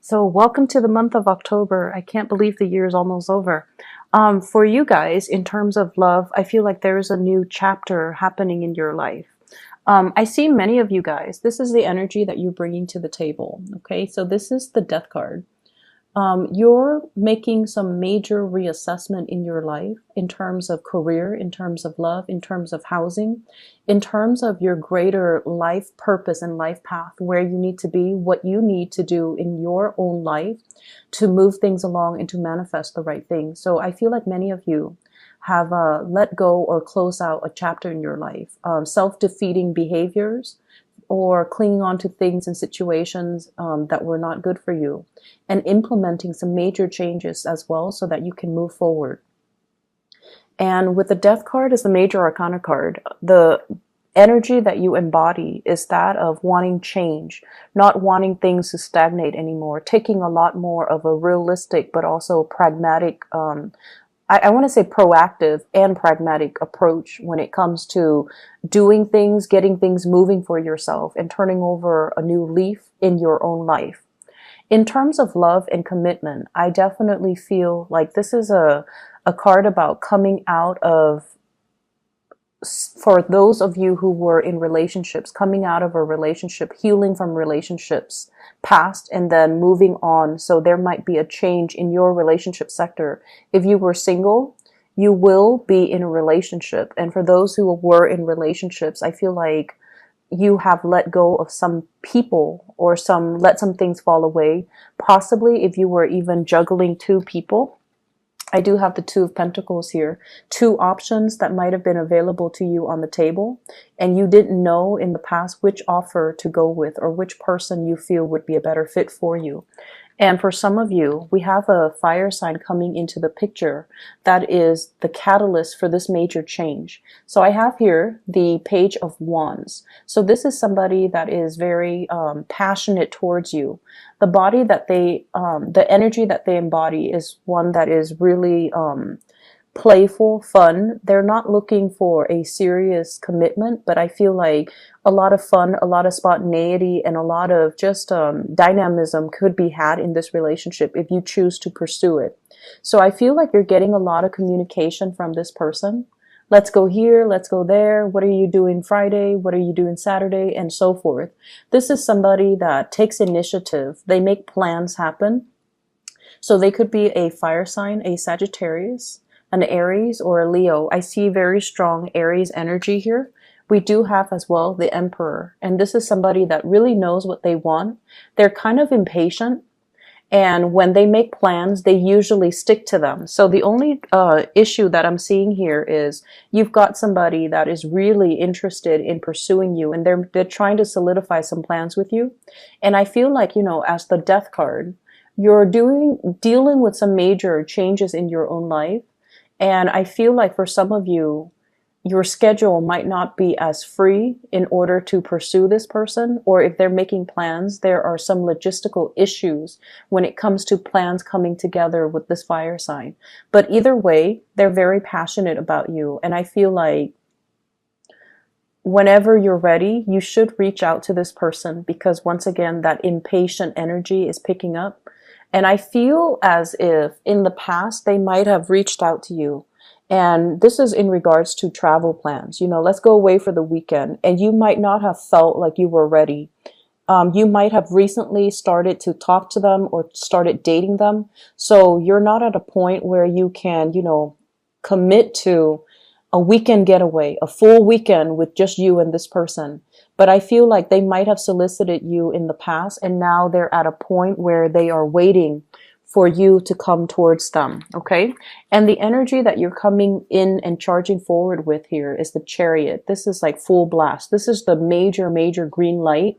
So welcome to the month of October. I can't believe the year is almost over. For you guys, in terms of love, I feel like there is a new chapter happening in your life. I see many of you guys. This is the energy that you're bringing to the table. Okay, so this is the Death card. You're making some major reassessment in your life in terms of career, in terms of love, in terms of housing, in terms of your greater life purpose and life path, where you need to be, what you need to do in your own life to move things along and to manifest the right thing. So I feel like many of you have let go or close out a chapter in your life. Self-defeating behaviors, or clinging on to things and situations that were not good for you, and implementing some major changes as well so that you can move forward. And with the Death card as the major arcana card, the energy that you embody is that of wanting change, not wanting things to stagnate anymore, taking a lot more of a realistic but also pragmatic I want to say proactive and pragmatic approach when it comes to doing things, getting things moving for yourself, and turning over a new leaf in your own life. In terms of love and commitment, I definitely feel like this is a card about coming out of, for those of you who were in relationships, coming out of a relationship, healing from relationships past, and then moving on. So there might be a change in your relationship sector. If you were single, you will be in a relationship. And for those who were in relationships, I feel like you have let go of some people, or let some things fall away. Possibly if you were even juggling two people. I do have the Two of Pentacles here. Two options that might have been available to you on the table, and you didn't know in the past which offer to go with or which person you feel would be a better fit for you. And for some of you, we have a fire sign coming into the picture that is the catalyst for this major change. So I have here the Page of Wands. So this is somebody that is very passionate towards you. The body that the energy that they embody is one that is really playful, fun. They're not looking for a serious commitment, but I feel like a lot of fun, a lot of spontaneity, and a lot of just dynamism could be had in this relationship if you choose to pursue it. So I feel like you're getting a lot of communication from this person. Let's go here, let's go there. What are you doing Friday? What are you doing Saturday? And so forth. This is somebody that takes initiative. They make plans happen. So they could be a fire sign, a Sagittarius, an Aries, or a Leo. I see very strong Aries energy here. We do have as well the Emperor. And this is somebody that really knows what they want. They're kind of impatient. And when they make plans, they usually stick to them. So the only issue that I'm seeing here is you've got somebody that is really interested in pursuing you, and they're trying to solidify some plans with you. And I feel like, as the Death card, you're dealing with some major changes in your own life. And I feel like for some of you, your schedule might not be as free in order to pursue this person, or if they're making plans, there are some logistical issues when it comes to plans coming together with this fire sign. But either way, they're very passionate about you. And I feel like whenever you're ready, you should reach out to this person, because once again, that impatient energy is picking up. And I feel as if in the past, they might have reached out to you. And this is in regards to travel plans. Let's go away for the weekend. And you might not have felt like you were ready. You might have recently started to talk to them or started dating them. So you're not at a point where you can, commit to a weekend getaway, a full weekend with just you and this person. But I feel like they might have solicited you in the past, and now they're at a point where they are waiting for you to come towards them, okay? And the energy that you're coming in and charging forward with here is the Chariot. This is like full blast. This is the major, major green light.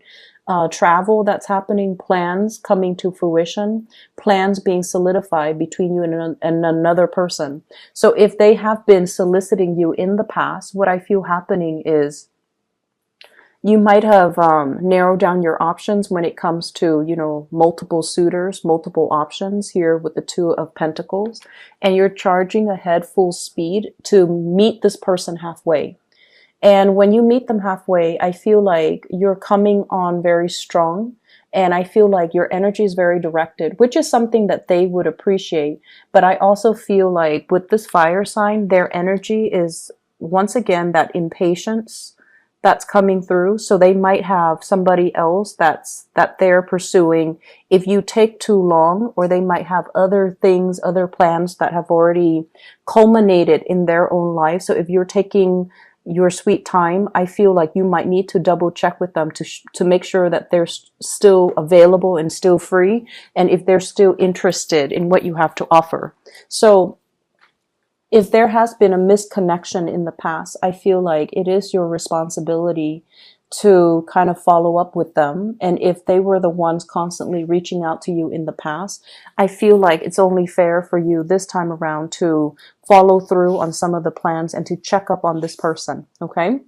Travel that's happening, plans coming to fruition, plans being solidified between you and another person. So if they have been soliciting you in the past, what I feel happening is you might have narrowed down your options when it comes to, multiple suitors, multiple options here with the Two of Pentacles, and you're charging ahead full speed to meet this person halfway. And when you meet them halfway, I feel like you're coming on very strong. And I feel like your energy is very directed, which is something that they would appreciate. But I also feel like with this fire sign, their energy is once again that impatience that's coming through. So they might have somebody else that they're pursuing if you take too long, or they might have other things, other plans that have already culminated in their own life. So if you're taking your sweet time, I feel like you might need to double check with them to make sure that they're still available and still free, and if they're still interested in what you have to offer. So if there has been a misconnection in the past, I feel like it is your responsibility to kind of follow up with them. And if they were the ones constantly reaching out to you in the past, I feel like it's only fair for you this time around to follow through on some of the plans and to check up on this person. Okay.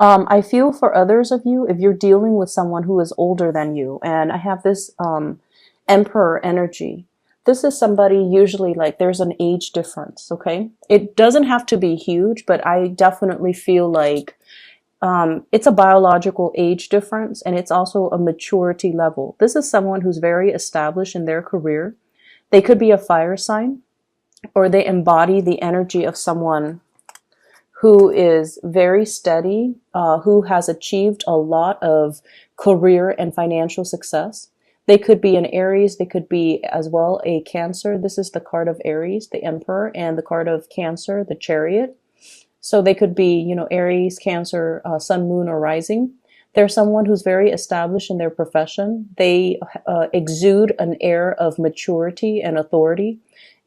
I feel for others of you, if you're dealing with someone who is older than you, and I have this emperor energy. This is somebody usually like there's an age difference, okay? It doesn't have to be huge, but I definitely feel like it's a biological age difference, and it's also a maturity level. This is someone who's very established in their career. They could be a fire sign, or they embody the energy of someone who is very steady, who has achieved a lot of career and financial success. They could be an Aries. They could be as well a Cancer. This is the card of Aries, the Emperor, and the card of Cancer, the Chariot. So they could be, you know, Aries, Cancer, Sun, Moon, or Rising. They're someone who's very established in their profession. They exude an air of maturity and authority.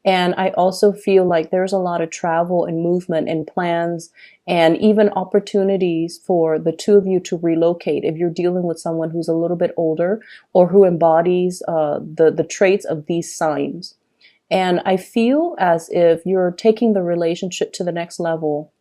And I also feel like there's a lot of travel and movement and plans and even opportunities for the two of you to relocate if you're dealing with someone who's a little bit older or who embodies the traits of these signs. And I feel as if you're taking the relationship to the next level.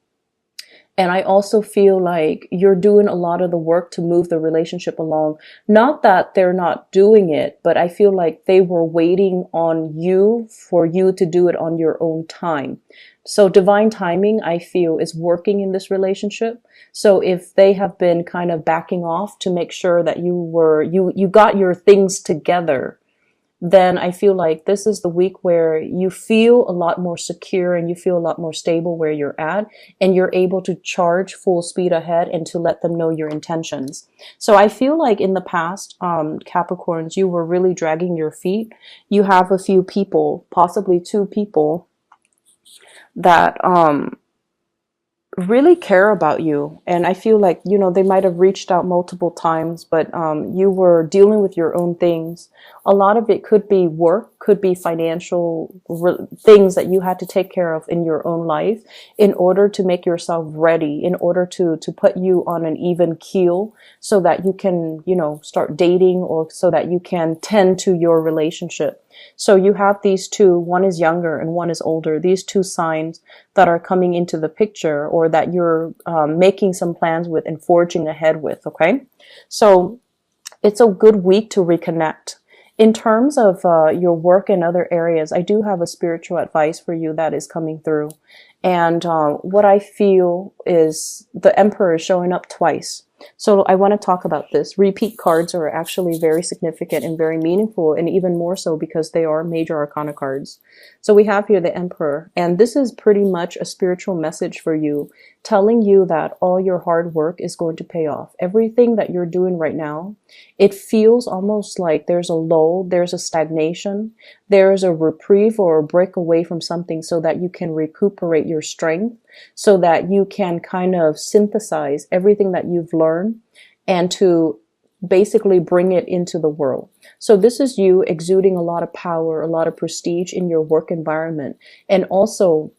And I also feel like you're doing a lot of the work to move the relationship along. Not that they're not doing it, but I feel like they were waiting on you for you to do it on your own time. So divine timing, I feel, is working in this relationship. So if they have been kind of backing off to make sure that you got your things together, then I feel like this is the week where you feel a lot more secure and you feel a lot more stable where you're at, and you're able to charge full speed ahead and to let them know your intentions. So I feel like in the past, Capricorns, you were really dragging your feet. You have a few people, possibly two people, that really care about you. And I feel like, you know, they might have reached out multiple times, but you were dealing with your own things. A lot of it could be work, could be financial things that you had to take care of in your own life in order to make yourself ready, in order to put you on an even keel so that you can, you know, start dating, or so that you can tend to your relationship. So you have these two, one is younger and one is older, these two signs that are coming into the picture, or that you're making some plans with and forging ahead with, okay? So it's a good week to reconnect. In terms of your work and other areas, I do have a spiritual advice for you that is coming through. And what I feel is the Emperor is showing up twice. So I want to talk about this. Repeat cards are actually very significant and very meaningful, and even more so because they are major arcana cards. So we have here the Emperor, and this is pretty much a spiritual message for you, telling you that all your hard work is going to pay off. Everything that you're doing right now, it feels almost like there's a lull, there's a stagnation, there's a reprieve or a break away from something so that you can recuperate your strength, so that you can kind of synthesize everything that you've learned and to basically bring it into the world. So this is you exuding a lot of power, a lot of prestige in your work environment, and also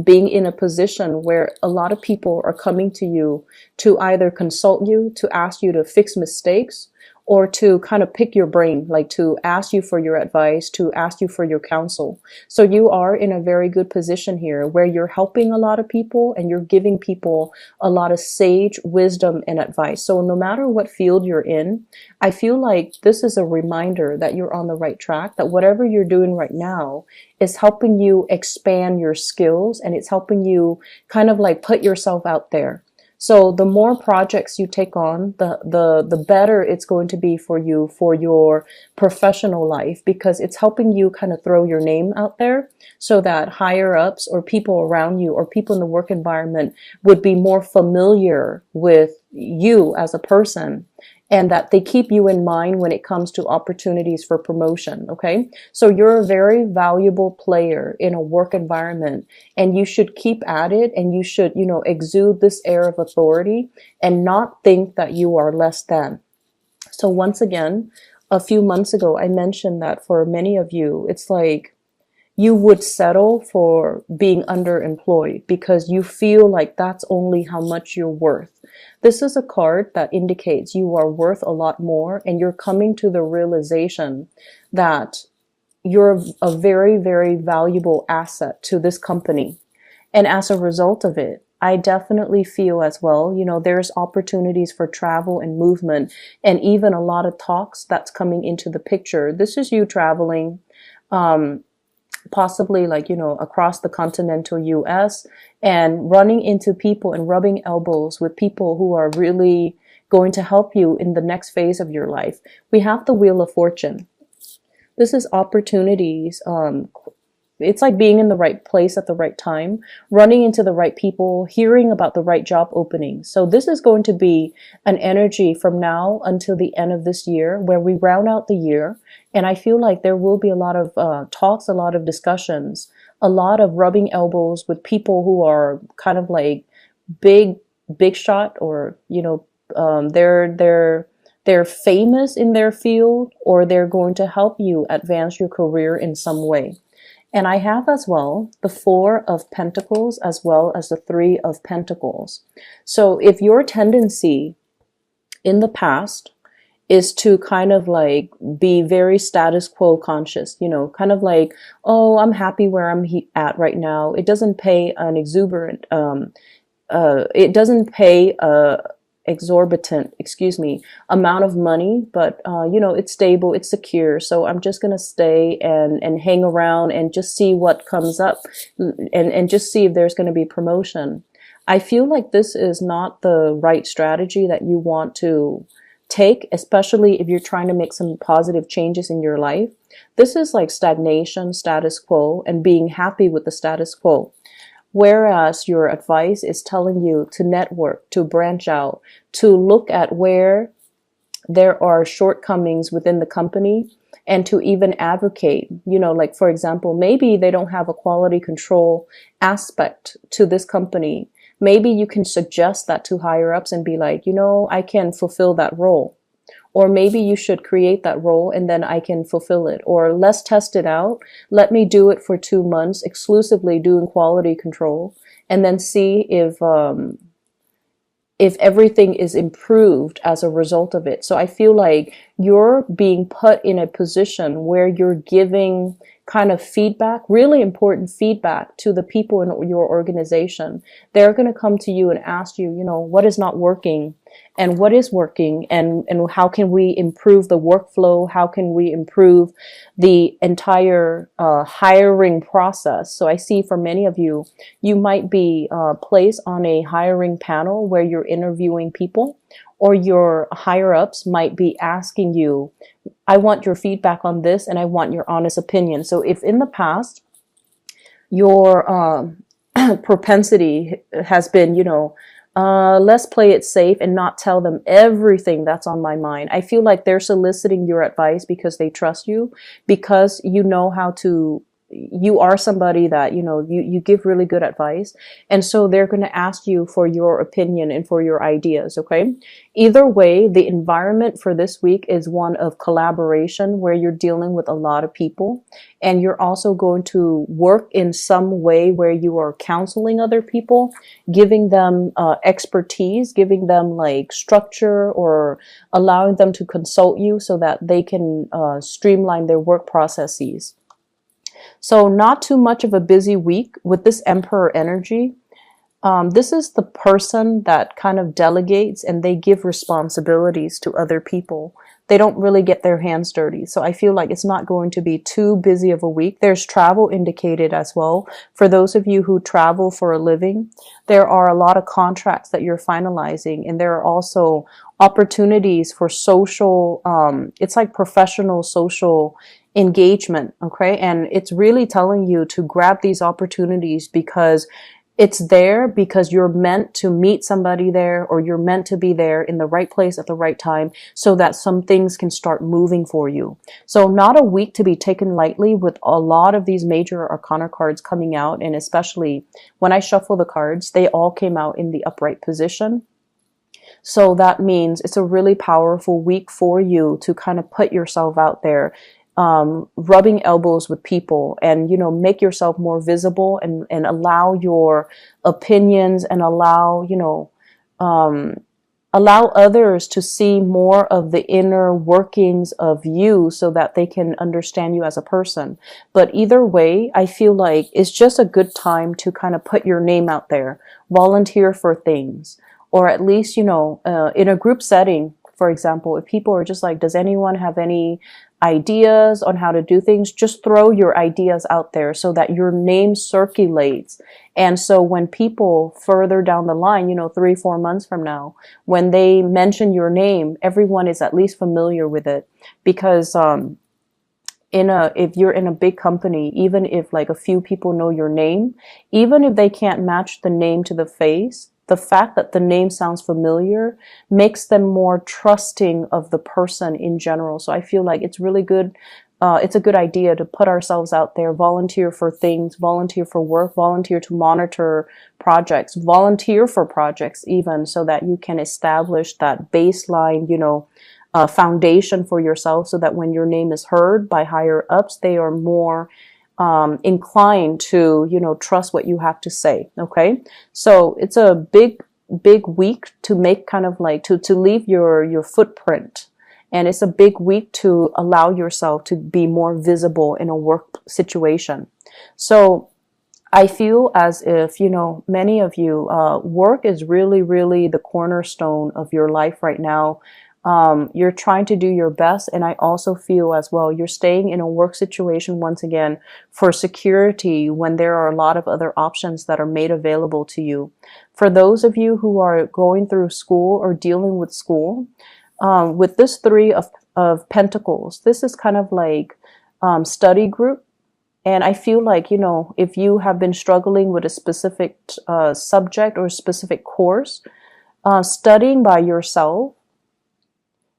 being in a position where a lot of people are coming to you to either consult you, to ask you to fix mistakes, or to kind of pick your brain, like to ask you for your advice, to ask you for your counsel. So you are in a very good position here where you're helping a lot of people and you're giving people a lot of sage wisdom and advice. So no matter what field you're in, I feel like this is a reminder that you're on the right track, that whatever you're doing right now is helping you expand your skills, and it's helping you kind of like put yourself out there. So the more projects you take on, the better it's going to be for you for your professional life, because it's helping you kind of throw your name out there so that higher ups or people around you or people in the work environment would be more familiar with you as a person, and that they keep you in mind when it comes to opportunities for promotion. Okay. So you're a very valuable player in a work environment, and you should keep at it, and you should, exude this air of authority and not think that you are less than. So once again, a few months ago, I mentioned that for many of you, it's like you would settle for being underemployed because you feel like that's only how much you're worth. This is a card that indicates you are worth a lot more, and you're coming to the realization that you're a very, very valuable asset to this company. And as a result of it, I definitely feel as well, there's opportunities for travel and movement, and even a lot of talks that's coming into the picture. This is you traveling, possibly across the continental US, and running into people and rubbing elbows with people who are really going to help you in the next phase of your life. We have the Wheel of Fortune. This is opportunities. It's like being in the right place at the right time, running into the right people, hearing about the right job openings. So this is going to be an energy from now until the end of this year, where we round out the year. And I feel like there will be a lot of talks, a lot of discussions, a lot of rubbing elbows with people who are kind of like big shot, or, they're famous in their field, or they're going to help you advance your career in some way. And I have as well the Four of Pentacles as well as the Three of Pentacles. So if your tendency in the past is to kind of like be very status quo conscious, kind of like, oh, I'm happy where I'm at right now. It doesn't pay an exuberant, it doesn't pay exorbitant, amount of money, but it's stable, it's secure. So I'm just gonna stay and hang around and just see what comes up, and just see if there's gonna be promotion. I feel like this is not the right strategy that you want to take, especially if you're trying to make some positive changes in your life. This is like stagnation, status quo, and being happy with the status quo. Whereas your advice is telling you to network, to branch out, to look at where there are shortcomings within the company, and to even advocate, like for example, maybe they don't have a quality control aspect to this company. Maybe you can suggest that to higher ups and be like, I can fulfill that role. Or maybe you should create that role and then I can fulfill it. Or let's test it out. Let me do it for 2 months, exclusively doing quality control, and then see if everything is improved as a result of it. So I feel like you're being put in a position where you're giving kind of feedback, really important feedback to the people in your organization. They're going to come to you and ask you, what is not working and what is working, and how can we improve the workflow? How can we improve the entire hiring process? So I see for many of you, you might be placed on a hiring panel where you're interviewing people, or your higher ups might be asking you, I want your feedback on this and I want your honest opinion. So if in the past your propensity has been, let's play it safe and not tell them everything that's on my mind, I feel like they're soliciting your advice because they trust you, because you know how to, you are somebody that, you give really good advice. And so they're going to ask you for your opinion and for your ideas. Okay. Either way, the environment for this week is one of collaboration, where you're dealing with a lot of people, and you're also going to work in some way where you are counseling other people, giving them expertise, giving them like structure, or allowing them to consult you so that they can streamline their work processes. So not too much of a busy week with this Emperor energy. This is the person that kind of delegates and they give responsibilities to other people. they don't really get their hands dirty. So I feel like it's not going to be too busy of a week. There's travel indicated as well. For those of you who travel for a living, there are a lot of contracts that you're finalizing, and there are also opportunities for social, it's like professional social engagement. Okay. And it's really telling you to grab these opportunities because it's there, because you're meant to meet somebody there, or you're meant to be there in the right place at the right time so that some things can start moving for you. So not a week to be taken lightly with a lot of these major arcana cards coming out. And especially when I shuffle the cards, they all came out in the upright position. So that means it's a really powerful week for you to kind of put yourself out there, rubbing elbows with people, and, you know, make yourself more visible, and allow your opinions, and allow, you know, allow others to see more of the inner workings of you so that they can understand you as a person. But either way, I feel like it's just a good time to kind of put your name out there, volunteer for things, or at least, you know, in a group setting, for example, if people are just like, does anyone have any ideas on how to do things? Just throw your ideas out there so that your name circulates. And so when people further down the line, you know, 3-4 months from now, when they mention your name, everyone is at least familiar with it. Because if you're in a big company, even if like a few people know your name, even if they can't match the name to the face, the fact that the name sounds familiar makes them more trusting of the person in general. So I feel like it's really good. It's a good idea to put ourselves out there, volunteer for things, volunteer for work, volunteer to monitor projects, volunteer for projects even, so that you can establish that baseline, you know, foundation for yourself, so that when your name is heard by higher ups, they are more inclined to, you know, trust what you have to say. Okay. So it's a big week to make kind of like to leave your footprint. And it's a big week to allow yourself to be more visible in a work situation. So I feel as if, you know, many of you, work is really, really the cornerstone of your life right now. You're trying to do your best. And I also feel as well, you're staying in a work situation once again for security when there are a lot of other options that are made available to you. For those of you who are going through school or dealing with school, with this Three of Pentacles, this is kind of like, study group. And I feel like, you know, if you have been struggling with a specific, subject or specific course, studying by yourself,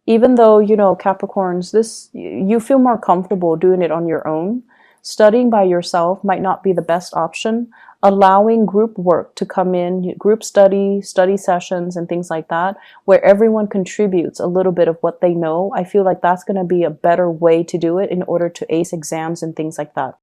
even though, you know, Capricorns, you feel more comfortable doing it on your own, studying by yourself might not be the best option. Allowing group work to come in, group study sessions and things like that, where everyone contributes a little bit of what they know, I feel like that's going to be a better way to do it in order to ace exams and things like that.